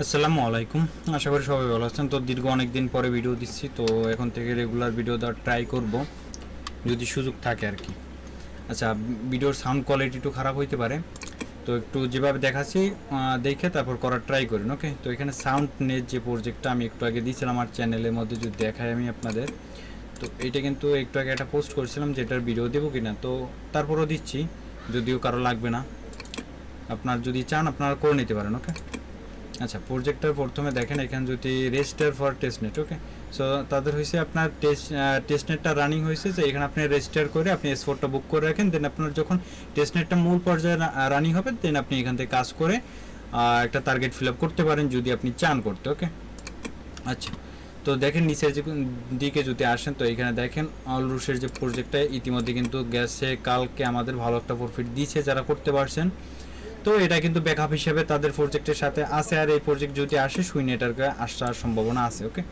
আসসালামু আলাইকুম। আশা করি সবাই ভালো আছেন। তো দীর্ঘ অনেক দিন পরে ভিডিও দিচ্ছি, তো এখন থেকে রেগুলার ভিডিও দেওয়ার ট্রাই করব যদি সুযোগ থাকে আর কি। আচ্ছা, ভিডিওর সাউন্ড কোয়ালিটি একটু খারাপ হইতে পারে, তো একটু যেভাবে দেখাচ্ছি দেখে তারপর করার ট্রাই করেন। ওকে, তো এখানে সাউন্ড নেট যে প্রজেক্টটা আমি একটু আগে দিয়েছিলাম আমার চ্যানেলের মধ্যে, যদি দেখাই আমি আপনাদের, তো এইটা কিন্তু একটু আগে একটা পোস্ট করেছিলাম যেটার ভিডিও দেবো কিনা, তো তারপরও দিচ্ছি, যদিও কারো লাগবে না। আপনার যদি চান আপনারা করে নিতে পারেন। ওকে, আচ্ছা, প্রজেক্টটার প্রথমে দেখেন এখানে যদি register for testnet. Okay, so তাদের হয়েছে আপনার টেস্টনেটটা রানিং হয়েছে, যে এখানে আপনি রেজিস্টার করে আপনি S4টা বুক করে রাখেন, দেন আপনার যখন টেস্টনেটটা মূল পর্যায়ে রানিং হবে, দেন আপনি এখান থেকে কাজ করে একটা টার্গেট ফিল আপ করতে পারেন যদি আপনি চান করতে। ওকে, আচ্ছা, তো দেখেন নিচের দিকে যদি আসেন, তো এখানে দেখেন অলরুশের যে প্রজেক্টটা ইতিমধ্যে কিন্তু গেছে, কালকে আমাদের ভালো একটা প্রফিট দিয়েছে যারা করতে পারছেন। তো এটা কিন্তু ব্যাকআপ হিসেবে তাদের প্রজেক্টের সাথে আছে, আর এই প্রজেক্ট যদি আসে সুই নেটওয়ার্কে আসার সম্ভাবনা আছে। ওকে,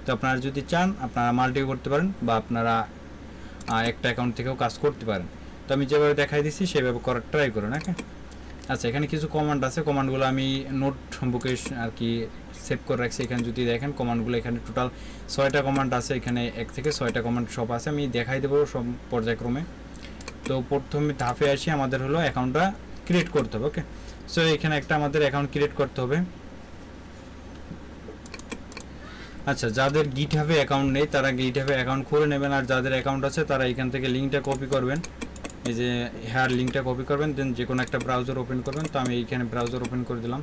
তো আপনারা যদি চান আপনারা মাল্টিও করতে পারেন, বা আপনারা একটা অ্যাকাউন্ট থেকেও কাজ করতে পারেন। তো আমি যেভাবে দেখাই দিচ্ছি সেভাবে করার ট্রাই করুন। ওকে, আচ্ছা, এখানে কিছু কমান্ড আছে, কমান্ডগুলো আমি নোট বুকে আর কি সেভ করে রাখছি। এখানে যদি দেখেন কমান্ডগুলো, এখানে টোটাল 6টা কমান্ড আছে, এখানে 1 থেকে 6টা কমান্ড সব আছে, আমি দেখাই দেবো সব পর্যায়ক্রমে। তো প্রথমে ধাপে আসি, আমাদের হলো অ্যাকাউন্টটা ক্রিয়েট করতে হবে। ওকে, সো এখানে একটা আমাদের অ্যাকাউন্ট ক্রিয়েট করতে হবে। আচ্ছা, যাদের গিটহাবে অ্যাকাউন্ট নেই তারা গিটহাবে অ্যাকাউন্ট খুলে নেবেন, আর যাদের অ্যাকাউন্ট আছে তারা এখান থেকে লিঙ্কটা কপি করবেন, এই যে হেয়ার লিঙ্কটা কপি করবেন, দেন যে কোনো একটা ব্রাউজার ওপেন করবেন। তো আমি এইখানে ব্রাউজার ওপেন করে দিলাম,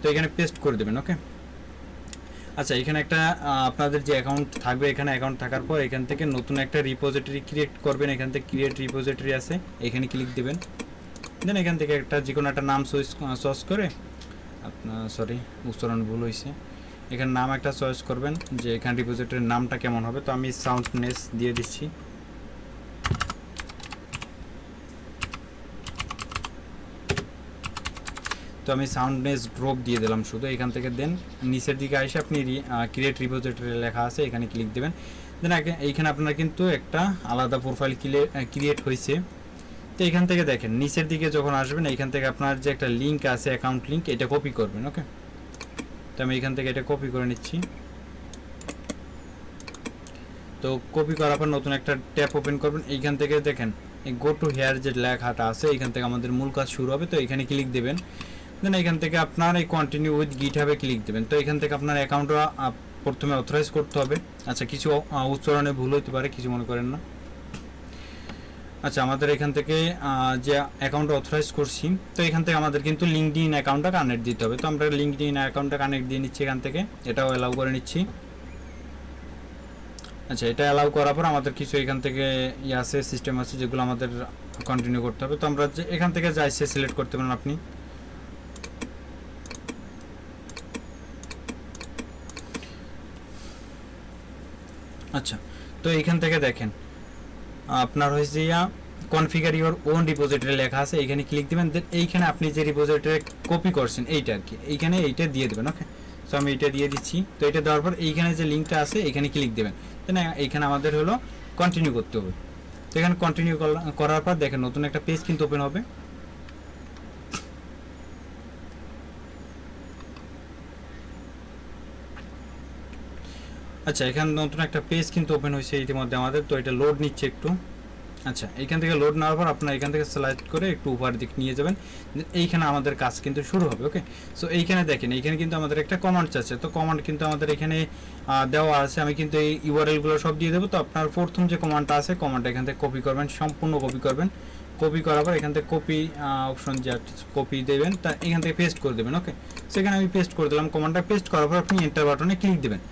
তো এখানে পেস্ট করে দেবেন। ওকে, আচ্ছা, এখানে একটা আপনাদের যে অ্যাকাউন্ট থাকবে, এখানে অ্যাকাউন্ট থাকার পর এখান থেকে নতুন একটা রিপোজিটরি ক্রিয়েট করবেন, এখান থেকে ক্রিয়েট রিপোজিটরি আছে, এখানে ক্লিক দেবেন। দেন এখান থেকে একটা যে কোনো একটা নাম চয়েস করে, আপনার সরি উচ্চারণ ভুল হয়েছে, এখানে নাম একটা চয়েস করবেন যে এখানে রিপোজিটরির নামটা কেমন হবে। তো আমি সাউন্ডনেস দিয়ে দিচ্ছি। তো আমি সাউন্ডনেস ড্রপ দিয়ে দিলাম শুধু এখান থেকে। দেন নিচের দিকে এসে আপনি ক্রিয়েট রিপোজিটরি লেখা আছে, এখানে ক্লিক দেবেন। দেন এইখানে আপনার কিন্তু একটা আলাদা প্রোফাইল ক্রিয়েট হয়েছে। তো এখান থেকে দেখেন নিচের দিকে যখন আসবেন, এখান থেকে আপনার যে একটা লিঙ্ক আছে অ্যাকাউন্ট লিঙ্ক, এটা কপি করবেন। ওকে, তো আমি এখান থেকে এটা কপি করে নিচ্ছি। তো কপি করার পর নতুন একটা ট্যাব ওপেন করবেন, এইখান থেকে দেখেন এই গো টু হেয়ার যে লেখাটা আছে, এখান থেকে আমাদের মূল কাজ শুরু হবে। তো এখানে ক্লিক দেবেন, দেন এখান থেকে আপনার এই কন্টিনিউ উইথ গিটহাবে ক্লিক দেবেন। তো এখান থেকে আপনার অ্যাকাউন্টটা প্রথমে অথরাইজ করতে হবে। আচ্ছা, কিছু উচ্চারণে ভুল হতে পারে, কিছু মনে করেন না। আচ্ছা, আমাদের এখান থেকে যে অ্যাকাউন্টটা অথরাইজ করছি, তো এখান থেকে আমাদের কিন্তু লিঙ্কডইন অ্যাকাউন্টটা কানেক্ট দিতে হবে। তো আমরা লিঙ্কডইন অ্যাকাউন্টটা কানেক্ট দিয়ে নিচ্ছি এখান থেকে, এটাও অ্যালাউ করে নিচ্ছি। আচ্ছা, এটা অ্যালাউ করার পর আমাদের কিছু এখান থেকে আছে, সিস্টেম আছে যেগুলো আমাদের কন্টিনিউ করতে হবে। তো আমরা যে এখান থেকে যাই সে সিলেক্ট করতে পারেন আপনি। আচ্ছা, তো এইখান থেকে দেখেন আপনার হয়েছে কনফিগার ইউর ওন রিপোজিটরি লেখা আছে, এইখানে ক্লিক দিবেন। দেন এইখানে আপনি যে রিপোজিটরি কপি করছেন এইটা আর কি, এইখানে এইটা দিয়ে দেবেন। ওকে, সো আমি এটা দিয়ে দিচ্ছি। তো এটা দেওয়ার পর এইখানে যে লিঙ্কটা আছে এখানে ক্লিক দেবেন। দেন এইখানে আমাদের হলো কন্টিনিউ করতে হবে। তো এখানে কন্টিনিউ করার পর দেখেন নতুন একটা পেজ কিন্তু ওপেন হবে। আচ্ছা, এখানে নতুন একটা পেজ কিন্তু ওপেন হয়েছে ইতিমধ্যে আমাদের, তো এটা লোড নিচ্ছে একটু। আচ্ছা, এইখান থেকে লোড নেওয়ার পর আপনার এখান থেকে সিলেক্ট করে একটু উপর দিক নিয়ে যাবেন, এইখানে আমাদের কাজ কিন্তু শুরু হবে। ওকে, সো এইখানে দেখেন এইখানে কিন্তু আমাদের একটা কমান্ড আছে, তো কমান্ড কিন্তু আমাদের এখানে দেওয়া আছে, আমি কিন্তু এই ইউআরএলগুলো সব দিয়ে দেবো। তো আপনার প্রথম যে কমান্ডটা আছে, কমান্ডটা এখান থেকে কপি করবেন, সম্পূর্ণ কপি করবেন। কপি করার পর এখান থেকে কপি অপশন যে কপি দেবেন, তা এখান থেকে পেস্ট করে দেবেন। ওকে, সেখানে আমি পেস্ট করে দিলাম। কমান্ডটা পেস্ট করার পর আপনি এন্টার বাটনে ক্লিক দেবেন।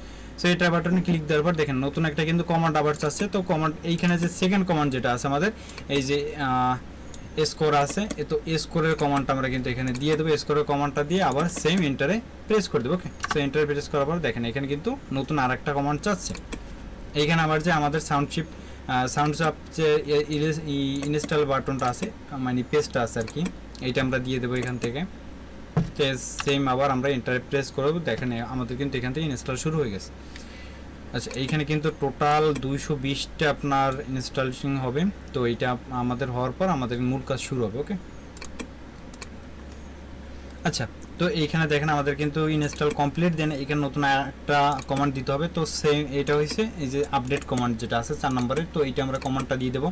সো এটার বাটনে ক্লিক দেওয়ার পর দেখেন নতুন একটা কিন্তু কমান্ড আবার চাচ্ছে। তো কমান্ড এইখানে যে সেকেন্ড কমান্ড যেটা আছে আমাদের, এই যে স্কোর আছে, তো স্কোরের কমান্ডটা আমরা কিন্তু এখানে দিয়ে দেবো। স্কোরের কমান্ডটা দিয়ে আবার সেম এন্টারে প্রেস করে দেবো। ওকে, সো এন্টারে প্রেস করার পর দেখেন এখানে কিন্তু নতুন আর একটা কমান্ড চাচ্ছে। এইখানে আবার যে আমাদের সাউন্ডশিপ যে ইনস্টল বাটনটা আছে, মানে পেজটা আছে আর কি, এইটা আমরা দিয়ে দেবো এখান থেকে। সেম আবার আমরা এন্টারে প্রেস করবো, দেখেন আমাদের কিন্তু এখান থেকে ইনস্টল শুরু হয়ে গেছে। আচ্ছা, এইখানে কিন্তু টোটাল 220টা আপনার ইনস্টলেশন হবে। তো এইটা আমাদের হওয়ার পর আমাদের মূল কাজ শুরু হবে। ওকে, আচ্ছা, তো এইখানে দেখেন আমাদের কিন্তু ইনস্টল কমপ্লিট, দেন এখানে নতুন একটা কমান্ড দিতে হবে। তো সেম এটা হয়েছে এই যে আপডেট কমান্ড যেটা আছে 4 নম্বরে, তো এইটা আমরা কমান্ডটা দিয়ে দেবো।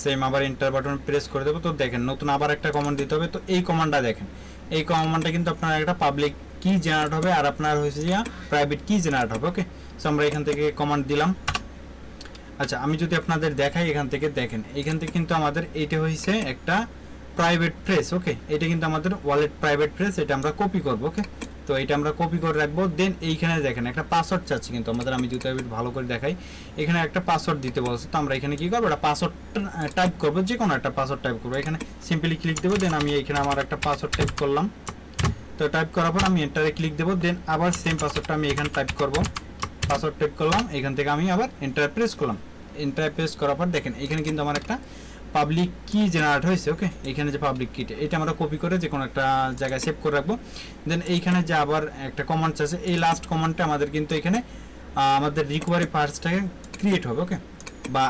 সেম আবার এন্টার বাটন প্রেস করে দেবো। তো দেখেন নতুন আবার একটা কমান্ড দিতে হবে। তো এই কমান্ডটা দেখেন, এই কমান্ডটা কিন্তু আপনার একটা পাবলিক কি জেনারেট হবে আর আপনার হয়েছে যে প্রাইভেট কি জেনারেট হবে। ওকে, সো আমরা এখান থেকে কমান্ড দিলাম। আচ্ছা, আমি যদি আপনাদের দেখাই এখান থেকে দেখেন, এখান থেকে কিন্তু আমাদের এইটা হয়েছে একটা প্রাইভেট প্রেস। ওকে, এটা কিন্তু আমাদের ওয়ালেট প্রাইভেট প্রেস, এটা আমরা কপি করব। ওকে, তো এটা আমরা কপি করে রাখবো। দেন এইখানে দেখেন একটা পাসওয়ার্ড চাচ্ছি কিন্তু আমাদের, আমি যদি ভালো করে দেখাই, এখানে একটা পাসওয়ার্ড দিতে বলছে। তো আমরা এখানে কি করবো, একটা পাসওয়ার্ড টাইপ করবো, যে কোনো একটা পাসওয়ার্ড টাইপ করবো। এখানে সিম্পলি ক্লিক দেবো, দেন আমি এখানে আমার একটা পাসওয়ার্ড টাইপ করলাম। তো টাইপ করার পর আমি এন্টারে ক্লিক দেবো, দেন আবার সেম পাসওয়ার্ডটা আমি এখানে টাইপ করব। পাসওয়ার্ড টাইপ করলাম, এখান থেকে আমি আবার এন্টার প্রেস করলাম। এন্টার প্রেস করার পর দেখেন এখানে কিন্তু আমার একটা পাবলিক কি জেনারেট হয়েছে। ওকে, এখানে যে পাবলিক কিটা, এটা আমরা কপি করে যে কোনো একটা জায়গায় সেভ করে রাখবো। দেন এইখানে যে আবার একটা কমান্ড আছে, এই লাস্ট কমান্ডটা আমাদের কিন্তু এখানে আমাদের রিকভারি পার্টসটাকে ক্রিয়েট হবে। ওকে, বা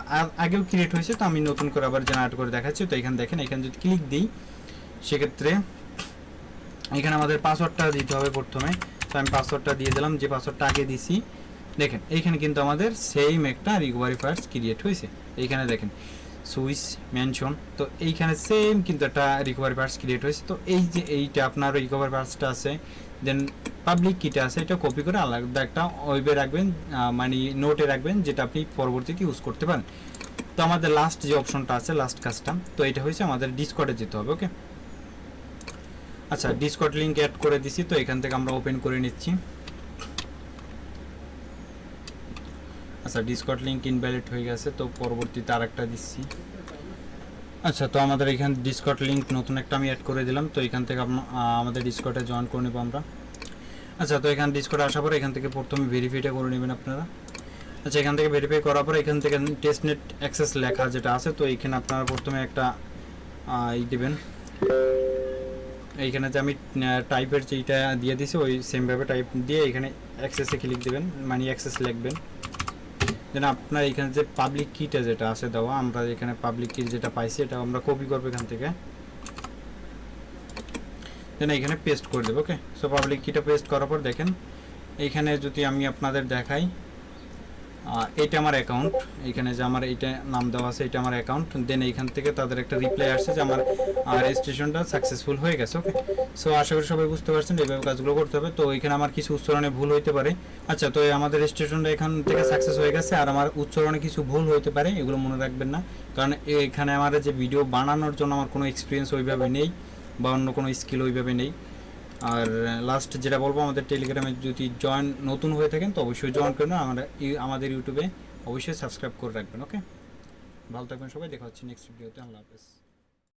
আগেও ক্রিয়েট হয়েছে, তো আমি নতুন করে আবার জেনারেট করে দেখাচ্ছি। তো এখানে দেখেন, এখানে যদি ক্লিক দিই সেক্ষেত্রে এখানে আমাদের পাসওয়ার্ডটা দিতে হবে প্রথমে। তো আমি পাসওয়ার্ডটা দিয়ে দিলাম, যে পাসওয়ার্ডটা আগে দিছি। দেখেন এইখানে কিন্তু আমাদের সেম একটা রিকভারি পার্টস ক্রিয়েট হয়েছে। এইখানে দেখেন সুইচ মেনশন, তো এইখানে সেম কিন্তু একটা রিকভারি পার্টস ক্রিয়েট হয়েছে। তো এই যে এইটা আপনার রিকভারি পার্টসটা আছে, দেন পাবলিক কিটা আছে, এটা কপি করে আলাদা একটা ওয়েবে রাখবেন, মানে নোটে রাখবেন, যেটা আপনি পরবর্তীতে ইউজ করতে পারেন। তো আমাদের লাস্ট যে অপশনটা আছে, লাস্ট কাজটা, তো এটা হয়েছে আমাদের ডিসকর্ডে যেতে হবে। ওকে, আচ্ছা, ডিসকর্ড লিঙ্ক অ্যাড করে দিছি। তো এখান থেকে আমরা ওপেন করে নিচ্ছি। আচ্ছা, ডিসকর্ড লিঙ্ক ইনভ্যালিড হয়ে গেছে, তো পরবর্তীতে আরেকটা দিচ্ছি। আচ্ছা, তো আমাদের এখানে ডিসকর্ড লিঙ্ক নতুন একটা আমি অ্যাড করে দিলাম। তো এখান থেকে আমাদের ডিসকর্ডে জয়েন করে নেব আমরা। আচ্ছা, তো এখানে ডিসকর্ডে আসার পরে এখান থেকে প্রথমে ভেরিফাইটা করে নেবেন আপনারা। আচ্ছা, এখান থেকে ভেরিফাই করার পরে এখান থেকে টেস্টনেট অ্যাক্সেস লেখা যেটা আছে, তো এইখানে আপনারা প্রথমে একটা দেবেন। এইখানে যে আমি টাইপের যেইটা দিয়ে দিছি ওই সেমভাবে টাইপ দিয়ে এখানে অ্যাক্সেসে ক্লিক দেবেন, মানে অ্যাক্সেস লিখবেন। দেন আপনার এখানে যে পাবলিক কিটা যেটা আছে দেওয়া, আমরা এখানে পাবলিক কি যেটা পাইছি এটা আমরা কপি করবো এখান থেকে, দেন এখানে পেস্ট করে দেবো। ওকে, সো পাবলিক কিটা পেস্ট করার পর দেখেন এইখানে যদি আমি আপনাদের দেখাই, এটা আমার অ্যাকাউন্ট, এখানে যে আমার এইটা নাম দেওয়া আছে, এটা আমার অ্যাকাউন্ট। দেন এইখান থেকে তাদের একটা রিপ্লাই আসছে যে আমার রেজিস্ট্রেশনটা সাকসেসফুল হয়ে গেছে। ওকে, সো আশা করি সবাই বুঝতে পারছেন এইভাবে কাজগুলো করতে হবে। তো এখানে আমার কিছু উচ্চারণে ভুল হইতে পারে। আচ্ছা, তো আমাদের রেজিস্ট্রেশনটা এখান থেকে সাকসেস হয়ে গেছে, আর আমার উচ্চারণে কিছু ভুল হইতে পারে, এগুলো মনে রাখবেন না, কারণ এখানে আমার যে ভিডিও বানানোর জন্য আমার কোনো এক্সপিরিয়েন্স ওইভাবে নেই বা অন্য কোনো স্কিল ওইভাবে নেই। আর লাস্ট যেটা বলবো, আমাদের টেলিগ্রামে যদি নতুন হয়ে থাকেন তো অবশ্যই জয়েন করবেন, আমাদের ইউটিউবে অবশ্যই সাবস্ক্রাইব করে রাখবেন। ওকে, ভালো থাকবেন সবাই, দেখা হচ্ছে নেক্সট ভিডিওতে। আল্লাহ হাফেজ।